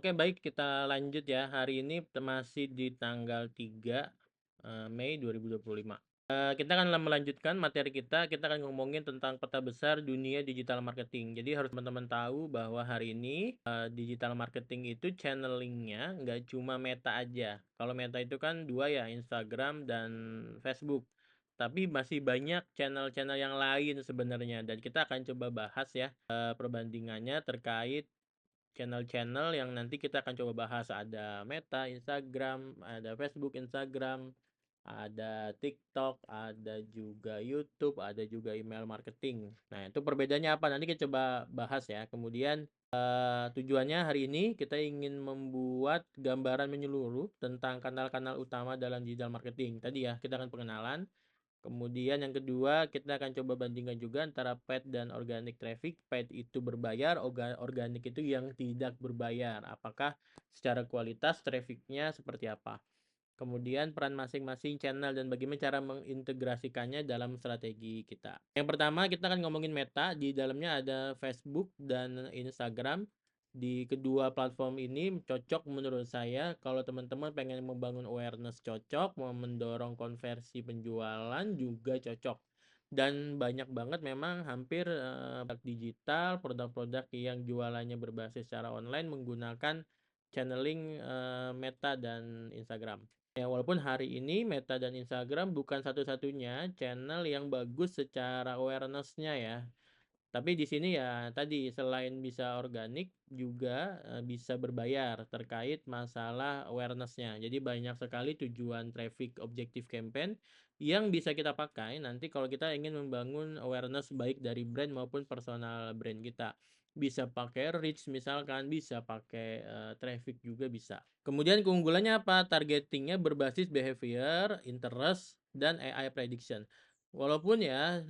Oke, baik, kita lanjut ya. Hari ini masih di tanggal 3 Mei 2025. Kita akan melanjutkan materi kita akan ngomongin tentang peta besar dunia digital marketing. Jadi harus teman-teman tahu bahwa hari ini digital marketing itu channelingnya nggak cuma Meta aja. Kalau Meta itu kan dua ya, Instagram dan Facebook. Tapi masih banyak channel-channel yang lain sebenarnya. Dan kita akan coba bahas ya perbandingannya terkait channel-channel yang nanti kita akan coba bahas. Ada Meta, Instagram, ada Facebook, Instagram, ada TikTok, ada juga YouTube, ada juga email marketing. Nah, itu perbedaannya apa? Nanti kita coba bahas ya. Kemudian tujuannya hari ini kita ingin membuat gambaran menyeluruh tentang kanal-kanal utama dalam digital marketing. Tadi ya, kita akan pengenalan. Kemudian yang kedua, kita akan coba bandingkan juga antara paid dan organic traffic. Paid itu berbayar, organic itu yang tidak berbayar. Apakah secara kualitas trafficnya seperti apa? Kemudian peran masing-masing channel dan bagaimana cara mengintegrasikannya dalam strategi kita. Yang pertama kita akan ngomongin Meta. Di dalamnya ada Facebook dan Instagram. Di kedua platform ini cocok menurut saya kalau teman-teman pengen membangun awareness, cocok, mau mendorong konversi penjualan juga cocok. Dan banyak banget memang hampir produk digital, produk-produk yang jualannya berbasis secara online menggunakan channeling Meta dan Instagram. Ya, walaupun hari ini Meta dan Instagram bukan satu-satunya channel yang bagus secara awareness-nya ya. Tapi di sini ya tadi selain bisa organik juga bisa berbayar terkait masalah awareness-nya. Jadi banyak sekali tujuan traffic objective campaign yang bisa kita pakai nanti kalau kita ingin membangun awareness baik dari brand maupun personal brand kita. Bisa pakai reach misalkan, bisa pakai traffic juga bisa. Kemudian keunggulannya apa? Targetingnya berbasis behavior, interest, dan AI prediction. Walaupun ya,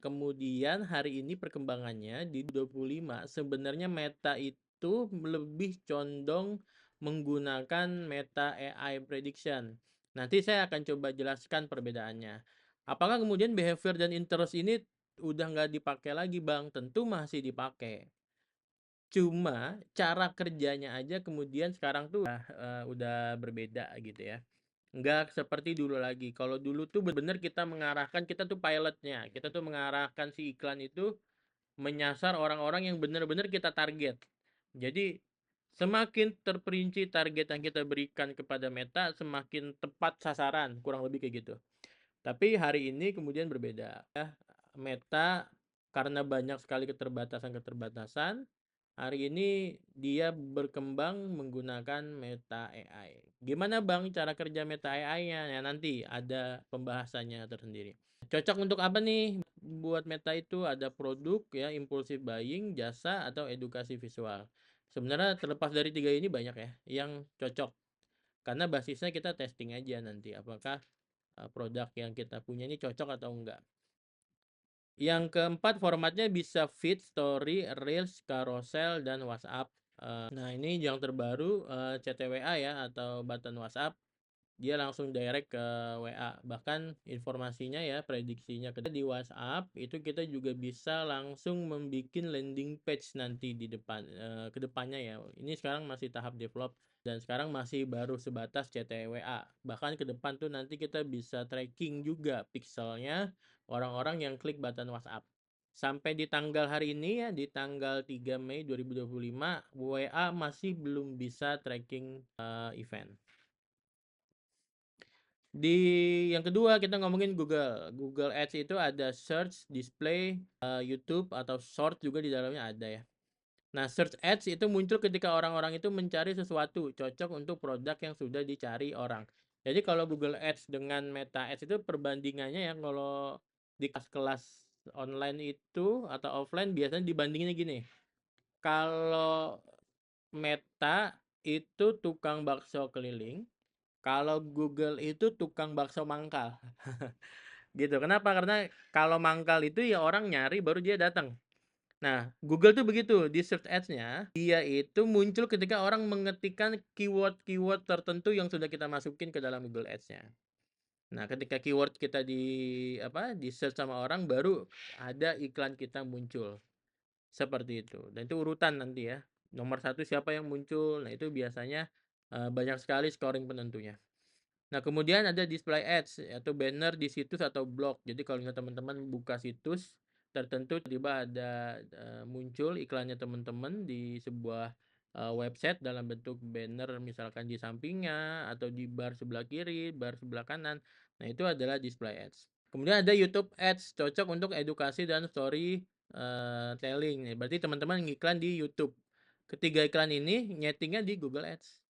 kemudian hari ini perkembangannya di 25 sebenarnya Meta itu lebih condong menggunakan Meta AI Prediction. Nanti saya akan coba jelaskan perbedaannya. Apakah kemudian behavior dan interest ini udah nggak dipakai lagi, Bang? Tentu masih dipakai. Cuma cara kerjanya aja kemudian sekarang tuh udah berbeda gitu ya. Nggak seperti dulu lagi. Kalau dulu tuh bener-bener kita mengarahkan, kita tuh pilotnya. Kita tuh mengarahkan si iklan itu menyasar orang-orang yang bener-bener kita target. Jadi semakin terperinci target yang kita berikan kepada Meta, semakin tepat sasaran, kurang lebih kayak gitu. Tapi hari ini kemudian berbeda. Ya, Meta karena banyak sekali keterbatasan-keterbatasan, hari ini dia berkembang menggunakan Meta AI. Gimana Bang cara kerja Meta AI-nya? Ya nanti ada pembahasannya tersendiri. Cocok untuk apa nih? Buat Meta itu ada produk ya, impulsive buying, jasa atau edukasi visual. Sebenarnya terlepas dari tiga ini banyak ya yang cocok. Karena basisnya kita testing aja nanti apakah produk yang kita punya ini cocok atau enggak. Yang keempat formatnya bisa feed, story, reels, carousel, dan WhatsApp. Nah ini yang terbaru CTWA ya atau button WhatsApp. Dia langsung direct ke WA. Bahkan informasinya ya prediksinya di WhatsApp itu kita juga bisa langsung membuat landing page nanti di depan ke depannya ya. Ini sekarang masih tahap develop dan sekarang masih baru sebatas CTWA. Bahkan ke depan tuh nanti kita bisa tracking juga pixelnya orang-orang yang klik button WhatsApp. Sampai di tanggal hari ini ya, di tanggal 3 Mei 2025, WA masih belum bisa tracking event. Di yang kedua kita ngomongin Google. Google Ads itu ada search, display, YouTube atau short juga di dalamnya ada ya. Nah, search ads itu muncul ketika orang-orang itu mencari sesuatu cocok untuk produk yang sudah dicari orang. Jadi kalau Google Ads dengan Meta Ads itu perbandingannya ya kalau di kelas-kelas online itu atau offline biasanya dibandinginnya gini. Kalau Meta itu tukang bakso keliling, kalau Google itu tukang bakso mangkal. Gitu. Kenapa? Karena kalau mangkal itu ya orang nyari baru dia datang. Nah, Google tuh begitu, di search ads-nya, dia itu muncul ketika orang mengetikkan keyword-keyword tertentu yang sudah kita masukin ke dalam Google Ads-nya. Nah, ketika keyword kita di search sama orang baru ada iklan kita muncul. Seperti itu. Dan itu urutan nanti ya. nomor satu siapa yang muncul. Nah, itu biasanya banyak sekali scoring penentunya. Nah, kemudian ada display ads atau banner di situs atau blog. Jadi kalau misalnya teman-teman buka situs tertentu tiba-tiba ada muncul iklannya teman-teman di sebuah website dalam bentuk banner misalkan di sampingnya atau di bar sebelah kiri, bar sebelah kanan. Nah, itu adalah display ads. Kemudian ada YouTube Ads, cocok untuk edukasi dan story telling. Berarti teman-teman ngiklan di YouTube. Ketiga iklan ini nyetingnya di Google Ads.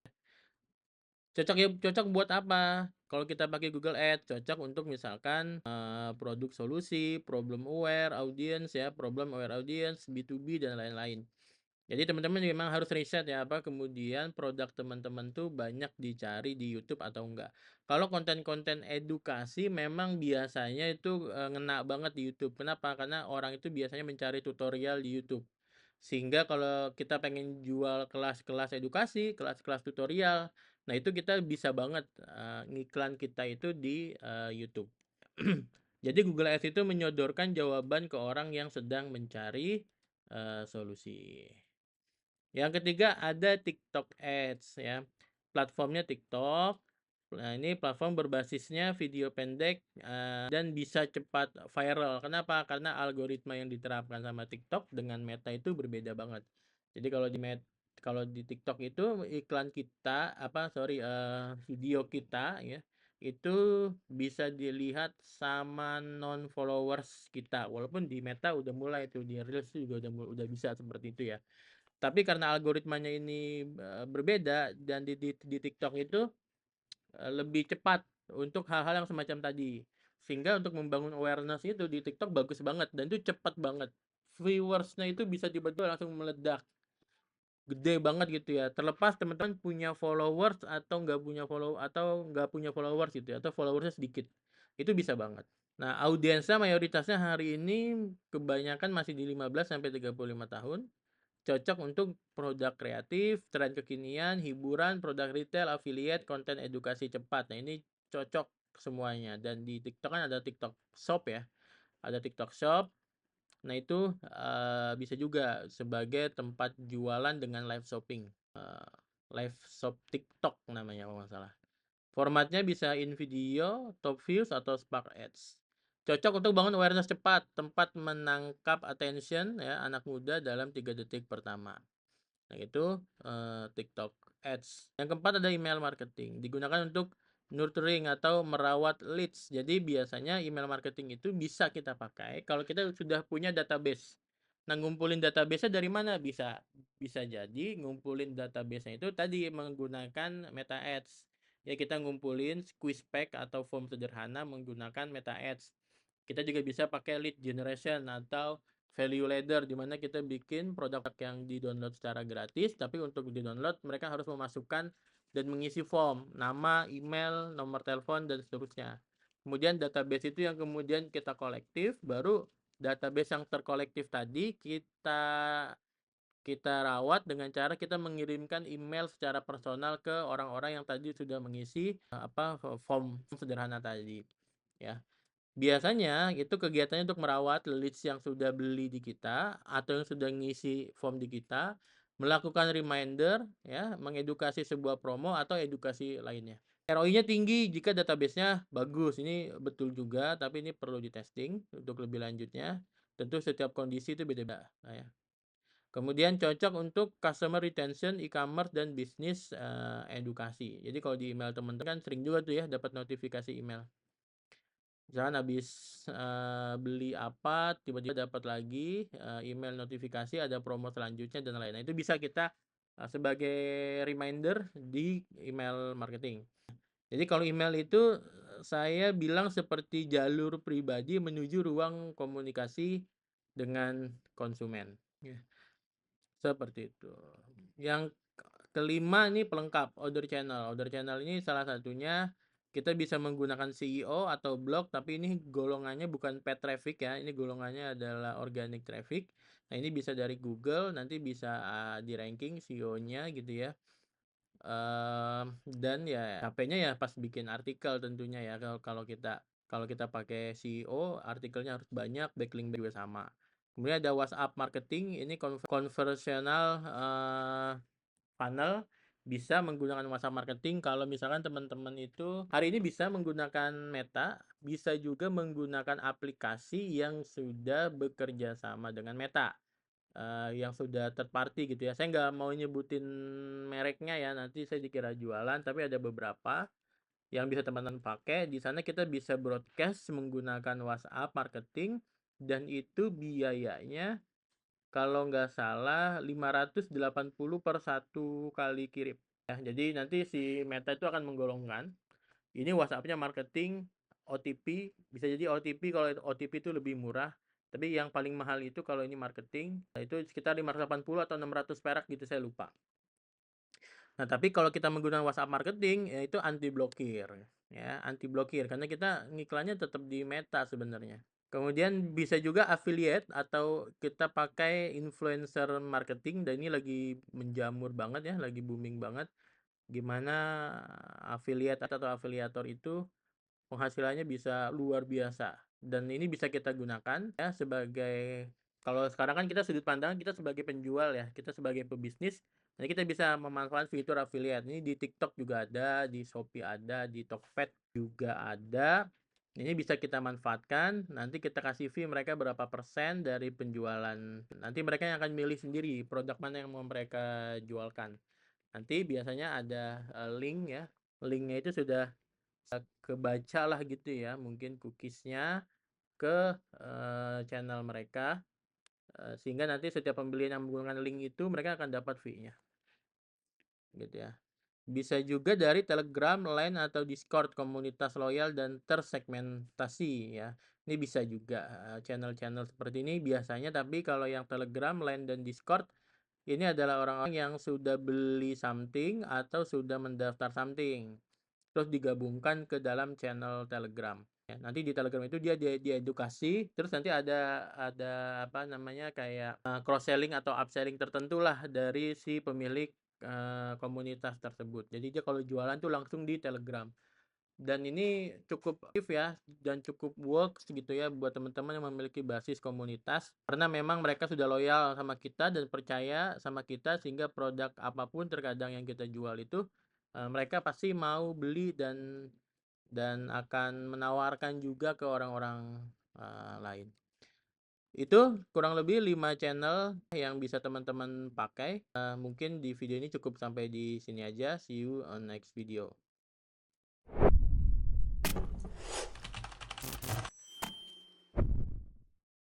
Cocok buat apa? Kalau kita pakai Google Ads, cocok untuk misalkan produk solusi, problem aware audience ya, problem aware audience, B2B dan lain-lain. Jadi teman-teman memang harus riset ya, apa kemudian produk teman-teman tuh banyak dicari di YouTube atau enggak. Kalau konten-konten edukasi memang biasanya itu ngena banget di YouTube. Kenapa? Karena orang itu biasanya mencari tutorial di YouTube. Sehingga kalau kita pengen jual kelas-kelas edukasi, kelas-kelas tutorial, nah itu kita bisa banget ngiklan kita itu di YouTube. Jadi Google Ads itu menyodorkan jawaban ke orang yang sedang mencari solusi. Yang ketiga ada TikTok Ads ya. Platformnya TikTok. Nah, ini platform berbasisnya video pendek dan bisa cepat viral. Kenapa? Karena algoritma yang diterapkan sama TikTok dengan Meta itu berbeda banget. Jadi kalau di TikTok itu iklan kita video kita ya itu bisa dilihat sama non followers kita. Walaupun di Meta udah mulai tuh di Reels juga udah bisa seperti itu ya. Tapi karena algoritmanya ini berbeda dan di TikTok itu lebih cepat untuk hal-hal yang semacam tadi. Sehingga untuk membangun awareness itu di TikTok bagus banget dan itu cepat banget. Viewersnya itu bisa tiba-tiba langsung meledak. Gede banget gitu ya. Terlepas teman-teman punya followers atau nggak punya followers gitu ya, atau followersnya sedikit. Itu bisa banget. Nah, audiensnya mayoritasnya hari ini kebanyakan masih di 15 sampai 35 tahun. Cocok untuk produk kreatif, tren kekinian, hiburan, produk retail, affiliate, konten edukasi cepat. Nah, ini cocok semuanya. Dan di TikTok kan ada TikTok Shop ya. Ada TikTok Shop. Nah, itu bisa juga sebagai tempat jualan dengan live shopping. Live shop TikTok namanya kalau nggak salah. Formatnya bisa in video, top views, atau spark ads. Cocok untuk bangun awareness cepat, tempat menangkap attention ya anak muda dalam 3 detik pertama. Nah, itu TikTok Ads. Yang keempat ada email marketing. Digunakan untuk nurturing atau merawat leads. Jadi biasanya email marketing itu bisa kita pakai kalau kita sudah punya database. Nah, ngumpulin database-nya dari mana? Bisa jadi ngumpulin database-nya itu tadi menggunakan Meta Ads. Ya, kita ngumpulin quiz pack atau form sederhana menggunakan Meta Ads. Kita juga bisa pakai lead generation atau value ladder di mana kita bikin produk yang di-download secara gratis, tapi untuk di-download mereka harus memasukkan dan mengisi form, nama, email, nomor telepon dan seterusnya. Kemudian database itu yang kemudian kita kolektif, baru database yang terkolektif tadi kita rawat dengan cara kita mengirimkan email secara personal ke orang-orang yang tadi sudah mengisi form sederhana tadi ya. Biasanya itu kegiatannya untuk merawat leads yang sudah beli di kita atau yang sudah ngisi form di kita, melakukan reminder ya, mengedukasi sebuah promo atau edukasi lainnya. ROI-nya tinggi jika database-nya bagus. Ini betul juga, tapi ini perlu di-testing untuk lebih lanjutnya. Tentu setiap kondisi itu beda-beda. Nah, ya. Kemudian cocok untuk customer retention, e-commerce dan bisnis edukasi. Jadi kalau di email teman-teman kan sering juga tuh ya dapat notifikasi email. Misalkan habis beli apa, tiba-tiba dapat lagi email notifikasi ada promo selanjutnya dan lain-lain. Itu bisa kita sebagai reminder di email marketing. Jadi kalau email itu saya bilang seperti jalur pribadi menuju ruang komunikasi dengan konsumen. Ya, seperti itu. Yang kelima ini pelengkap order channel. Order channel ini salah satunya kita bisa menggunakan SEO atau blog, tapi ini golongannya bukan paid traffic ya. Ini golongannya adalah organic traffic. Nah, ini bisa dari Google, nanti bisa di ranking SEO-nya gitu ya. Dan ya capeknya ya pas bikin artikel tentunya ya. Kalau kita pakai SEO, artikelnya harus banyak, backlink juga sama. Kemudian ada WhatsApp marketing, ini conversational funnel, bisa menggunakan WhatsApp marketing kalau misalkan teman-teman itu hari ini bisa menggunakan Meta, bisa juga menggunakan aplikasi yang sudah bekerja sama dengan Meta, yang sudah third party gitu ya. Saya nggak mau nyebutin mereknya ya, nanti saya dikira jualan, tapi ada beberapa yang bisa teman-teman pakai. Di sana kita bisa broadcast menggunakan WhatsApp marketing, dan itu biayanya kalau nggak salah 580 per satu kali kirim. Ya, jadi nanti si Meta itu akan menggolongkan, ini WhatsApp-nya marketing, OTP, bisa jadi OTP, kalau OTP itu lebih murah, tapi yang paling mahal itu kalau ini marketing, itu sekitar 580 atau 600 perak gitu, saya lupa. Nah, tapi kalau kita menggunakan WhatsApp marketing, ya itu anti blokir, ya, anti blokir karena kita ngiklannya tetap di Meta sebenarnya. Kemudian bisa juga affiliate atau kita pakai influencer marketing, dan ini lagi menjamur banget ya, lagi booming banget. Gimana affiliate atau afiliator itu penghasilannya bisa luar biasa, dan ini bisa kita gunakan ya sebagai, kalau sekarang kan kita sudut pandang kita sebagai penjual ya, kita sebagai pebisnis, jadi kita bisa memanfaatkan fitur affiliate. Ini di TikTok juga ada, di Shopee ada, di Tokped juga ada. Ini bisa kita manfaatkan, nanti kita kasih fee mereka berapa persen dari penjualan. Nanti mereka yang akan milih sendiri produk mana yang mau mereka jualkan. Nanti biasanya ada link ya, linknya itu sudah kebaca lah gitu ya, mungkin cookiesnya ke channel mereka, sehingga nanti setiap pembelian yang menggunakan link itu mereka akan dapat fee-nya gitu ya. Bisa juga dari Telegram, Line, atau Discord, komunitas loyal dan tersegmentasi ya. Ini bisa juga channel-channel seperti ini biasanya, tapi kalau yang Telegram, Line, dan Discord ini adalah orang-orang yang sudah beli something atau sudah mendaftar something, terus digabungkan ke dalam channel Telegram. Ya, nanti di Telegram itu dia diedukasi, terus nanti ada apa namanya, kayak cross selling atau upselling tertentu lah dari si pemilik komunitas tersebut. Jadi dia kalau jualan tuh langsung di Telegram. Dan ini cukup aktif ya, dan cukup works gitu ya buat teman-teman yang memiliki basis komunitas, karena memang mereka sudah loyal sama kita dan percaya sama kita, sehingga produk apapun terkadang yang kita jual itu mereka pasti mau beli, dan akan menawarkan juga ke orang-orang lain. Itu kurang lebih 5 channel yang bisa teman-teman pakai. Mungkin di video ini cukup sampai di sini aja. See you on next video.